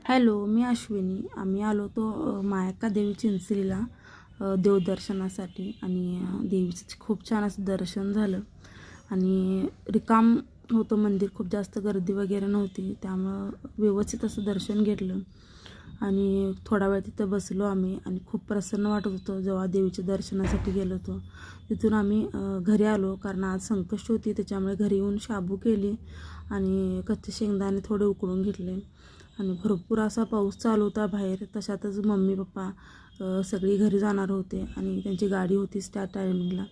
Hello, मी अश्विनी. आम्ही आलो तो मायक्का देवी चिंचलीला देवदर्शनासाठी आणि देवीचं खूप छान असं दर्शन झालं आणि रिकाम होतं मंदिर, खूप जास्त गर्दी वगैरे नव्हती, त्यामुळं व्यवस्थित असं दर्शन घेतलं आणि थोडा वेळ तिथं बसलो आम्ही आणि खूप प्रसन्न वाटत होतं जेव्हा देवीच्या दर्शनासाठी गेलो होतो. तिथून आम्ही घरी आलो, कारण आज संकष्टी होती, त्याच्यामुळे घरी येऊन शाबू केली आणि कच्चे शेंगदाणे थोडे उकळून घेतले आणि भरपूर असा पाऊस चालू होता बाहेर. तशातच मम्मी पप्पा सगळी घरी जाणार होते आणि त्यांची गाडी होतीच त्या टायमिंगला.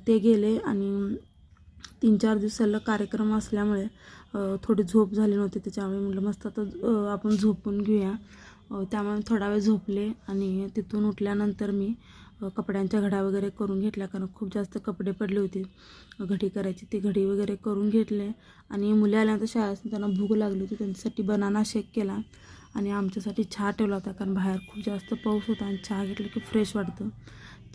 ते गेले आणि 3-4 दिवस सलग कार्यक्रम असल्यामुळे थोडी झोप झाली नव्हती, त्याच्यामुळे म्हटलं मस्त आता आपण झोपून घेऊया. त्यामुळे थोडा वेळ झोपले आणि तिथून उठल्यानंतर मी कपड्यांच्या घड्या वगैरे करून घेतल्या, कारण खूप जास्त कपडे पडले होते घडी करायची. ती घडी वगैरे करून घेतले आणि मुली आल्यानंतर शाळेतून त्यांना भूक लागली होती, त्यांच्यासाठी बनाना शेक केला आणि आमच्यासाठी चहा ठेवला होता, कारण बाहेर खूप जास्त पाऊस होता आणि चहा घेतलं की फ्रेश वाटतं.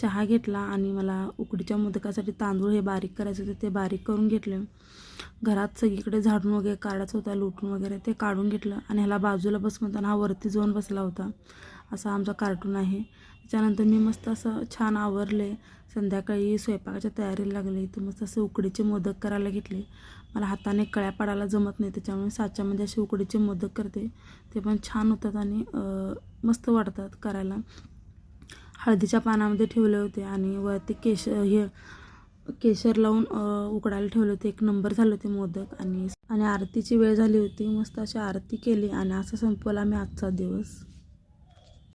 चहा घेतला आणि मला उकडीच्या मोदकासाठी तांदूळ हे बारीक करायचे होते, ते बारीक करून घेतले. घरात सगळीकडे झाडून वगैरे काढायचं होतं, लुटून वगैरे ते काढून घेतलं आणि ह्याला बाजूला बस म्हणताना हा वरती जाऊन बसला होता. असा आमचा कार्टून आहे. त्याच्यानंतर मी मस्त असं छान आवरले, संध्याकाळी स्वयंपाकाच्या तयारीला लागले. तर मस्त असं उकडीचे मोदक करायला घेतले. मला हाताने कळ्या पाडायला जमत नाही, त्याच्यामुळे साच्यामध्ये असे उकडीचे मोदक करते, ते पण छान होतात आणि मस्त वाटतात करायला. हळदीच्या पानामध्ये ठेवले होते आणि वरती केशर लावून उकडायला ठेवले होते. 1 नंबर झाले होते मोदक आणि आरतीची वेळ झाली होती. मस्त अशी आरती केली आणि असं संपवला मी आजचा दिवस.